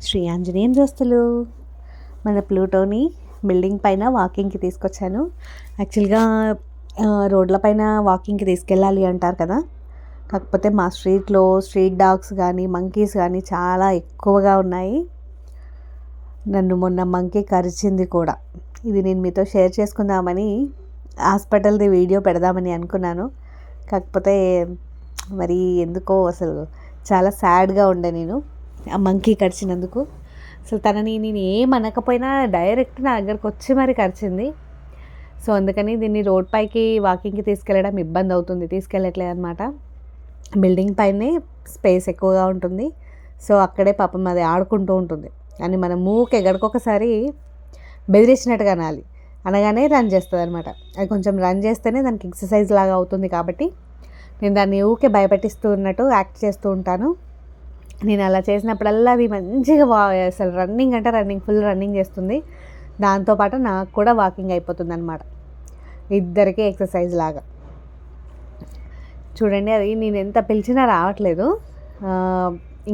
శ్రీ ఆంజనేయం దోస్తులు. మన ప్లూటోని బిల్డింగ్ పైన వాకింగ్కి తీసుకొచ్చాను. యాక్చువల్గా రోడ్ల పైన వాకింగ్కి తీసుకెళ్ళాలి అంటారు కదా, కాకపోతే మా స్ట్రీట్లో స్ట్రీట్ డాగ్స్ కానీ మంకీస్ కానీ చాలా ఎక్కువగా ఉన్నాయి. నన్ను మొన్న మంకీ కరిచింది కూడా. ఇది నేను మీతో షేర్ చేసుకుందామని హాస్పిటల్ది వీడియో పెడదామని అనుకున్నాను. కాకపోతే మరి ఎందుకో అసలు చాలా సాడ్గా ఉండే నేను ఆ మంకీ కరిచినందుకు. అసలు తనని నేను ఏమనకపోయినా డైరెక్ట్ నా దగ్గరకు వచ్చి మరి కరిచింది. సో అందుకని దీన్ని రోడ్ పైకి వాకింగ్కి తీసుకెళ్ళడం ఇబ్బంది అవుతుంది, తీసుకెళ్ళట్లేదు అనమాట. బిల్డింగ్ పైనే స్పేస్ ఎక్కువగా ఉంటుంది, సో అక్కడే పాపం అది ఆడుకుంటూ ఉంటుంది. అని మనం మూకి ఎగడికొకసారి బెదిరించినట్టుగా అనాలి, అనగానే రన్ చేస్తుంది అనమాట. అది కొంచెం రన్ చేస్తేనే దానికి ఎక్సర్సైజ్ లాగా అవుతుంది. కాబట్టి నేను దాన్ని ఊకే భయపెట్టిస్తూ ఉన్నట్టు యాక్ట్ చేస్తూ ఉంటాను. నేను అలా చేసినప్పుడల్లా అది మంచిగా అసలు రన్నింగ్ అంటే రన్నింగ్, ఫుల్ రన్నింగ్ చేస్తుంది. దాంతోపాటు నాకు కూడా వాకింగ్ అయిపోతుంది అనమాట, ఇద్దరికీ ఎక్సర్సైజ్ లాగా. చూడండి, అది నేను ఎంత పిలిచినా రావట్లేదు.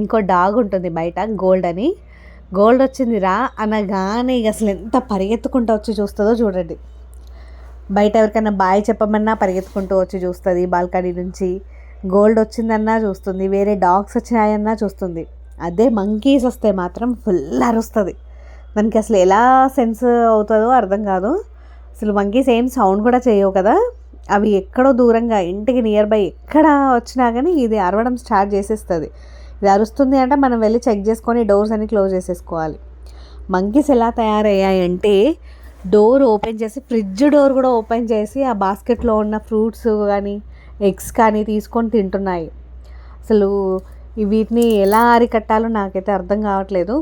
ఇంకో డాగ్ ఉంటుంది బయట, గోల్డ్ అని. గోల్డ్ వచ్చింది రా అనగానే ఇక అసలు ఎంత పరిగెత్తుకుంటూ వచ్చి చూస్తుందో చూడండి. బయట ఎవరికైనా బాయ్ చెప్పమన్నా పరిగెత్తుకుంటూ వచ్చి చూస్తుంది బాల్కనీ నుంచి. గోల్డ్ వచ్చిందన్నా చూస్తుంది, వేరే డాగ్స్ వచ్చినాయన్నా చూస్తుంది. అదే మంకీస్ వస్తే మాత్రం ఫుల్ అరుస్తుంది. దానికి అసలు ఎలా సెన్స్ అవుతుందో అర్థం కాదు. అసలు మంకీస్ ఏం సౌండ్ కూడా చేయవు కదా, అవి ఎక్కడో దూరంగా ఇంటికి నియర్ బై ఎక్కడ వచ్చినా కానీ ఇది అరవడం స్టార్ట్ చేసేస్తుంది. ఇది అరుస్తుంది అంటే మనం వెళ్ళి చెక్ చేసుకొని డోర్స్ అన్ని క్లోజ్ చేసేసుకోవాలి. మంకీస్ ఎలా తయారయ్యాయంటే డోర్ ఓపెన్ చేసి, ఫ్రిడ్జ్ డోర్ కూడా ఓపెన్ చేసి ఆ బాస్కెట్లో ఉన్న ఫ్రూట్స్ కానీ ఎగ్స్ కానీ తీసుకొని తింటున్నాయి. అసలు వీటిని ఎలా అరికట్టాలో నాకైతే అర్థం కావట్లేదు.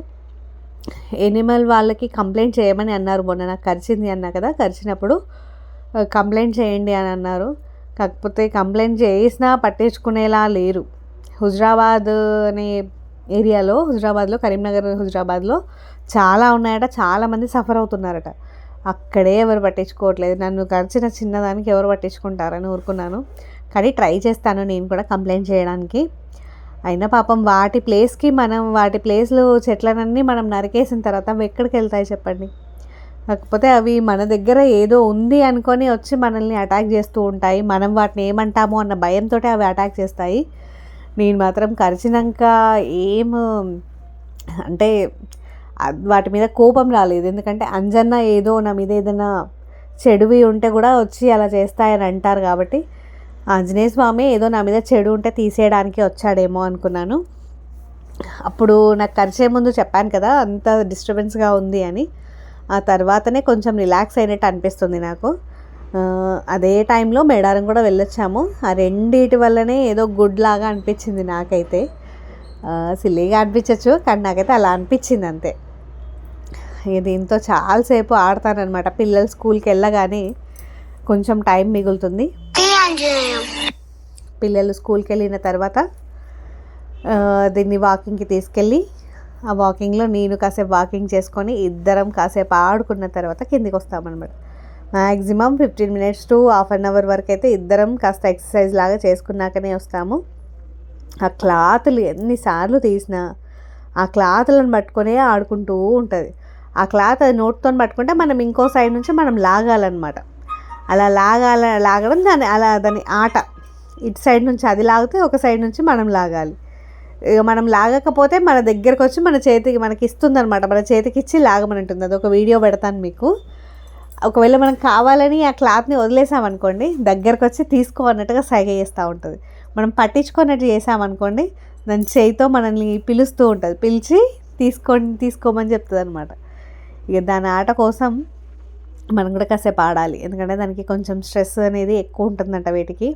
ఎనిమల్ వాళ్ళకి కంప్లైంట్ చేయమని అన్నారు. మొన్న నాకు కరిచింది అన్నా కదా, కరిచినప్పుడు కంప్లైంట్ చేయండి అని అన్నారు. కాకపోతే కంప్లైంట్ చేసినా పట్టించుకునేలా లేరు. హుజరాబాద్ అనే ఏరియాలో, హుజరాబాద్లో, కరీంనగర్ హుజరాబాద్లో చాలా ఉన్నాయట, చాలామంది సఫర్ అవుతున్నారట. అక్కడే ఎవరు పట్టించుకోవట్లేదు. నన్ను కరిచిన చిన్నదానికి ఎవరు పట్టించుకుంటారని ఊరుకున్నాను. కానీ ట్రై చేస్తాను నేను కూడా కంప్లైంట్ చేయడానికి. అయినా పాపం వాటి ప్లేస్కి మనం, వాటి ప్లేస్లో చెట్లనన్నీ మనం నరికేసిన తర్వాత అవి ఎక్కడికి వెళ్తాయి చెప్పండి. కాకపోతే అవి మన దగ్గర ఏదో ఉంది అనుకొని వచ్చి మనల్ని అటాక్ చేస్తూ ఉంటాయి. మనం వాటిని ఏమంటామో అన్న భయంతో అవి అటాక్ చేస్తాయి. నేను మాత్రం కరిచినాక అంటే వాటి మీద కోపం రాలేదు. ఎందుకంటే అంజన్న ఏదో నా మీద ఏదైనా చెడువి ఉంటే కూడా వచ్చి అలా చేస్తాయని అంటారు. కాబట్టి ఆంజనేయ స్వామి ఏదో నా మీద చెడు ఉంటే తీసేయడానికి వచ్చాడేమో అనుకున్నాను. అప్పుడు నాకు కరిచే ముందు చెప్పాను కదా అంత డిస్టర్బెన్స్గా ఉంది అని. ఆ తర్వాతనే కొంచెం రిలాక్స్ అయినట్టు అనిపిస్తుంది నాకు. అదే టైంలో మేడారం కూడా వెళ్ళొచ్చాము. ఆ రెండిటి వల్లనే ఏదో గుడ్ లాగా అనిపించింది నాకైతే. సిల్లీగా అనిపించవచ్చు, కానీ నాకైతే అలా అనిపించింది అంతే. దీంతో చాలాసేపు ఆడతానన్నమాట. పిల్లలు స్కూల్కి వెళ్ళగానే కొంచెం టైం మిగులుతుంది. పిల్లలు స్కూల్కి వెళ్ళిన తర్వాత దీన్ని వాకింగ్కి తీసుకెళ్ళి, ఆ వాకింగ్లో నేను కాసేపు వాకింగ్ చేసుకొని ఇద్దరం కాసేపు ఆడుకున్న తర్వాత కిందికి వస్తామన్నమాట. Maximum 15 minutes to half an hour వరకు అయితే ఇద్దరం కాస్త ఎక్సర్సైజ్ లాగా చేసుకున్నాకనే వస్తాము. ఆ క్లాతులు ఎన్నిసార్లు తీసినా ఆ క్లాతులను పట్టుకొనే ఆడుకుంటూ ఉంటుంది. ఆ క్లాత్ అది నోట్తో పట్టుకుంటే మనం ఇంకో సైడ్ నుంచి మనం లాగాలన్నమాట. అలా లాగడం దాని ఆట. ఇటు సైడ్ నుంచి అది లాగితే ఒక సైడ్ నుంచి మనం లాగాలి. ఇక మనం లాగకపోతే మన దగ్గరకు వచ్చి మన చేతికి మనకి ఇస్తుంది అనమాట. మన చేతికి ఇచ్చి లాగమని. అది ఒక వీడియో పెడతాను మీకు. ఒకవేళ మనం కావాలని ఆ క్లాత్ని వదిలేసామనుకోండి, దగ్గరకు వచ్చి తీసుకో అన్నట్టుగా సైగ చేస్తూ ఉంటుంది. మనం పట్టించుకున్నట్టు చేసామనుకోండి, దాని చేయితో మనల్ని పిలుస్తూ ఉంటుంది, పిలిచి తీసుకోమని చెప్తుంది అనమాట. ఇక దాని ఆట కోసం మనం కూడా కాసేపు ఆడాలి. ఎందుకంటే దానికి కొంచెం స్ట్రెస్ అనేది ఎక్కువ ఉంటుందంట వీటికి.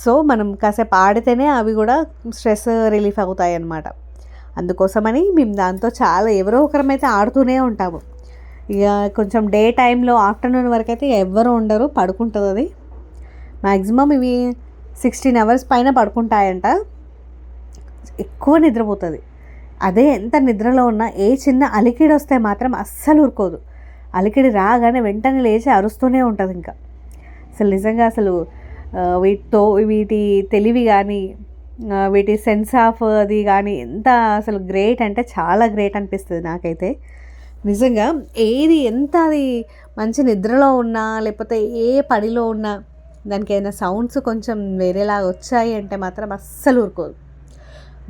సో మనం కాసేపు ఆడితేనే అవి కూడా స్ట్రెస్ రిలీఫ్ అవుతాయి అన్నమాట. అందుకోసమని మేము దాంతో చాలా ఎవరో ఒకరమైతే ఆడుతూనే ఉంటాము. ఇక కొంచెం డే టైంలో ఆఫ్టర్నూన్ వరకు అయితే ఎవరు ఉండరు, పడుకుంటుంది అది. మ్యాక్సిమం ఇవి 16 hours పైన పడుకుంటాయంట. ఎక్కువ నిద్రపోతుంది. అదే ఎంత నిద్రలో ఉన్నా ఏ చిన్న అలికిడి వస్తే మాత్రం అస్సలు ఊరుకోదు. అలికిడి రాగానే వెంటనే లేచి అరుస్తూనే ఉంటుంది. ఇంకా అసలు నిజంగా అసలు వీటి తెలివి కానీ వీటి సెన్స్ ఆఫ్ అది కానీ ఎంత అసలు గ్రేట్ అంటే చాలా గ్రేట్ అనిపిస్తుంది నాకైతే నిజంగా. ఏది ఎంత అది మంచి నిద్రలో ఉన్నా లేకపోతే ఏ పనిలో ఉన్నా దానికి ఏదైనా సౌండ్స్ కొంచెం వేరేలాగా వచ్చాయి అంటే మాత్రం అస్సలు ఊరుకోదు.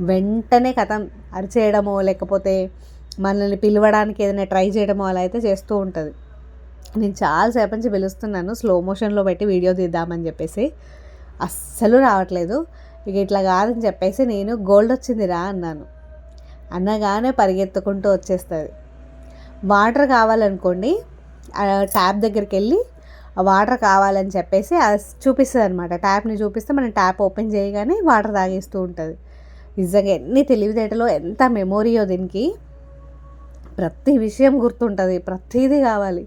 వెంటనే కథం అరిచేయడమో లేకపోతే మనల్ని పిలవడానికి ఏదైనా ట్రై చేయడమో అలా అయితే చేస్తూ ఉంటుంది. నేను చాలాసేపు నుంచి పిలుస్తున్నాను స్లో మోషన్లో పెట్టి వీడియో తీద్దామని చెప్పేసి, అస్సలు రావట్లేదు. ఇక ఇట్లా కాదని చెప్పేసి నేను గోల్డ్ వచ్చింది రా అన్నాను. అనగానే పరిగెత్తుకుంటూ వచ్చేస్తుంది. వాటర్ కావాలనుకోండి ట్యాప్ దగ్గరికి వెళ్ళి వాటర్ కావాలని చెప్పేసి చూపిస్తుంది అనమాట. ట్యాప్ని చూపిస్తే మనం ట్యాప్ ఓపెన్ చేయగానే వాటర్ తాగేస్తూ ఉంటుంది. నిజంగా ఎన్ని తెలివితేటలో ఎంత మెమోరీయో దీనికి. ప్రతి విషయం గుర్తుంటుంది, ప్రతిదీ కావాలి.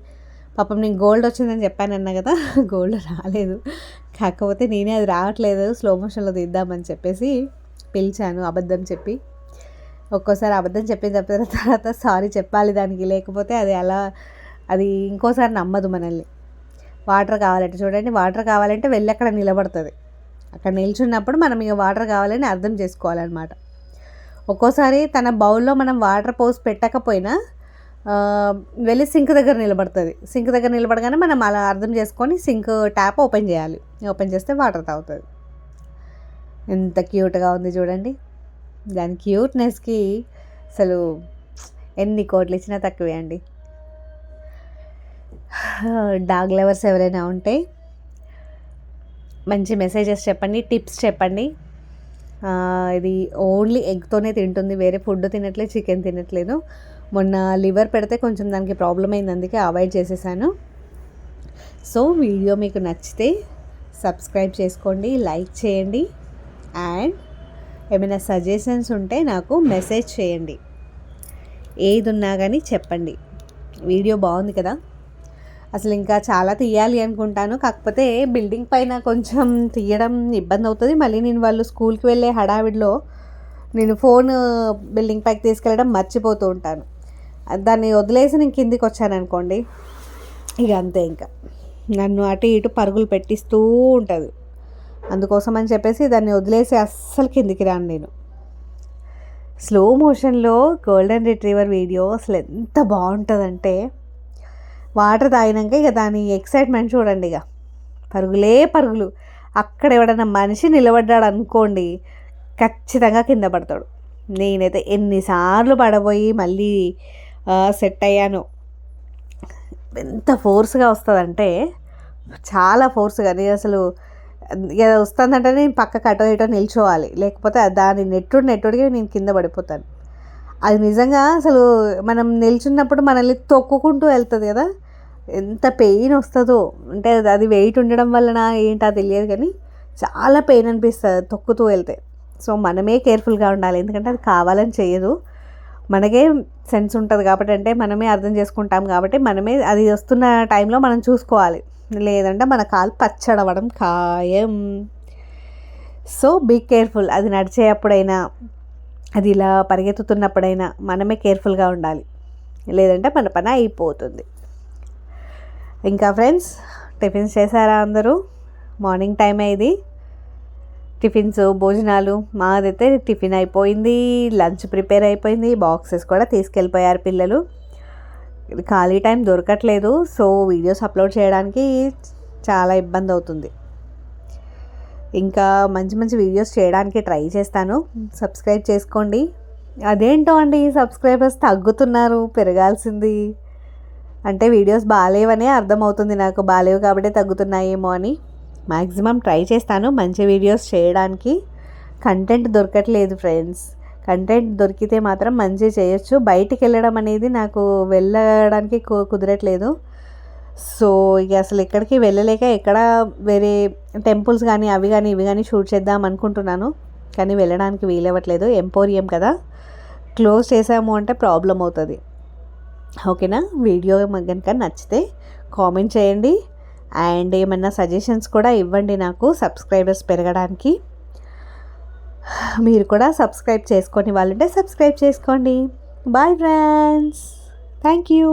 పాపం నేను గోల్డ్ వచ్చిందని చెప్పానన్నా కదా, గోల్డ్ రాలేదు. కాకపోతే నేనే అది రావట్లేదు స్లో మోషన్లో తీద్దామని చెప్పేసి పిలిచాను అబద్ధం చెప్పి. ఒక్కోసారి అబద్ధం చెప్పిన తర్వాత సారీ చెప్పాలి దానికి, లేకపోతే అది ఇంకోసారి నమ్మదు మనల్ని. వాటర్ కావాలంటే చూడండి, వాటర్ కావాలంటే వెళ్ళి అక్కడ నిలబడుతుంది. అక్కడ నిల్చున్నప్పుడు మనం ఇక వాటర్ కావాలని అర్థం చేసుకోవాలన్నమాట. ఒక్కోసారి తన బౌల్లో మనం వాటర్ పోసి పెట్టకపోయినా వెళ్ళి సింక్ దగ్గర నిలబడుతుంది. సింక్ దగ్గర నిలబడగానే మనం అలా అర్థం చేసుకొని సింక్ ట్యాప్ ఓపెన్ చేయాలి. ఓపెన్ చేస్తే వాటర్ తాగుతుంది. ఎంత క్యూట్గా ఉంది చూడండి. దాని క్యూట్నెస్కి అసలు ఎన్ని కోట్లు ఇచ్చినా తక్కువే అండి. డాగ్ లవర్స్ ఎవరైనా ఉంటే మంచి మెసేజెస్ చెప్పండి, టిప్స్ చెప్పండి. ఇది ఓన్లీ ఎగ్తోనే తింటుంది, వేరే ఫుడ్ తినట్లేదు, చికెన్ తినట్లేదు. మొన్న లివర్ పెడితే కొంచెం దానికి ప్రాబ్లం అయింది, అందుకే అవాయిడ్ చేసేసాను. సో వీడియో మీకు నచ్చితే సబ్స్క్రైబ్ చేసుకోండి, లైక్ చేయండి, అండ్ ఏమైనా సజెషన్స్ ఉంటే నాకు మెసేజ్ చేయండి. ఏది ఉన్నా కానీ చెప్పండి. వీడియో బాగుంది కదా. అసలు ఇంకా చాలా తీయాలి అనుకుంటాను, కాకపోతే బిల్డింగ్ పైన కొంచెం తీయడం ఇబ్బంది అవుతుంది. మళ్ళీ నేను వాళ్ళు స్కూల్కి వెళ్ళే హడావిడిలో నేను ఫోన్ బిల్డింగ్ పైకి తీసుకెళ్ళడం మర్చిపోతూ ఉంటాను. దాన్ని వదిలేసి నేను కిందికి వచ్చాను అనుకోండి, ఇక అంతే. ఇంకా నన్ను అటు ఇటు పరుగులు పెట్టిస్తూ ఉంటుంది. అందుకోసం అని చెప్పేసి దాన్ని వదిలేసి అస్సలు కిందికి రాను నేను. స్లో మోషన్లో గోల్డెన్ రిట్రీవర్ వీడియో అసలు ఎంత బాగుంటుందంటే, వాటర్ తాగినాక ఇక దాని ఎక్సైట్మెంట్ చూడండి. ఇక పరుగులే పరుగులు. అక్కడ ఎవడన్నా మనిషి నిలబడ్డాడు అనుకోండి, ఖచ్చితంగా కింద పడతాడు. నేనైతే ఎన్నిసార్లు పడబోయి మళ్ళీ సెట్ అయ్యాను. ఎంత ఫోర్స్గా వస్తుందంటే చాలా ఫోర్స్గా. నేను అసలు ఇక వస్తుందంటే నేను పక్కకు అటో ఇటో నిల్చోవాలి, లేకపోతే దాని నెట్టుడికి నేను కింద పడిపోతాను. అది నిజంగా అసలు మనం నిల్చున్నప్పుడు మనల్ని తొక్కుకుంటూ వెళ్తుంది కదా, ఎంత పెయిన్ వస్తుందో. అంటే అది వెయిట్ ఉండడం వలన ఏంటో తెలియదు కానీ చాలా పెయిన్ అనిపిస్తుంది తొక్కుతూ వెళ్తే. సో మనమే కేర్ఫుల్గా ఉండాలి, ఎందుకంటే అది కావాలని చేయదు, మనకే సెన్స్ ఉంటుంది కాబట్టి, అంటే మనమే అర్థం చేసుకుంటాం కాబట్టి మనమే అది వస్తున్న టైంలో మనం చూసుకోవాలి, లేదంటే మన కాలు పచ్చడవడం ఖాయం. So be careful. అది నడిచేటప్పుడైనా అది ఇలా పరిగెత్తుతున్నప్పుడైనా మనమే కేర్ఫుల్గా ఉండాలి, లేదంటే మన పని అయిపోతుంది. ఇంకా ఫ్రెండ్స్, టిఫిన్స్ చేశారా అందరూ? మార్నింగ్ టైమే ఇది. టిఫిన్స్ భోజనాలు మాదైతే టిఫిన్ అయిపోయింది, లంచ్ ప్రిపేర్ అయిపోయింది, బాక్సెస్ కూడా తీసుకెళ్ళిపోయారు పిల్లలు. ఖాళీ టైం దొరకట్లేదు, సో వీడియోస్ అప్లోడ్ చేయడానికి చాలా ఇబ్బంది అవుతుంది. ఇంకా మంచి మంచి వీడియోస్ చేయడానికి ట్రై చేస్తాను. సబ్స్క్రైబ్ చేసుకోండి. అదేంటో అండి సబ్స్క్రైబర్స్ తగ్గుతున్నారు, పెరగాల్సింది. అంటే వీడియోస్ బాగాలేవనే అర్థమవుతుంది నాకు, బాగాలేవు కాబట్టి తగ్గుతున్నాయేమో అని. మ్యాక్సిమం ట్రై చేస్తాను మంచి వీడియోస్ చేయడానికి. కంటెంట్ దొరకట్లేదు ఫ్రెండ్స్. కంటెంట్ దొరికితే మాత్రం మంచి చేయొచ్చు. బయటికి వెళ్ళడం అనేది నాకు వెళ్ళడానికి కుదరట్లేదు. సో ఇక అసలు ఎక్కడికి వెళ్ళలేక ఎక్కడ వేరే టెంపుల్స్ కానీ అవి కానీ ఇవి కానీ షూట్ చేద్దాం అనుకుంటున్నాను, కానీ వెళ్ళడానికి వీలవ్వట్లేదు. ఎంపోరియం కదా, క్లోజ్ చేసాము అంటే ప్రాబ్లం అవుతుంది. ఓకేనా? వీడియో కనుక నచ్చితే కామెంట్ చేయండి, అండ్ ఏమన్నా సజెషన్స్ కూడా ఇవ్వండి నాకు సబ్స్క్రైబర్స్ పెరగడానికి. మీరు కూడా సబ్స్క్రైబ్ చేసుకొని వాళ్ళంటే సబ్స్క్రైబ్ చేసుకోండి. Bye friends, thank you.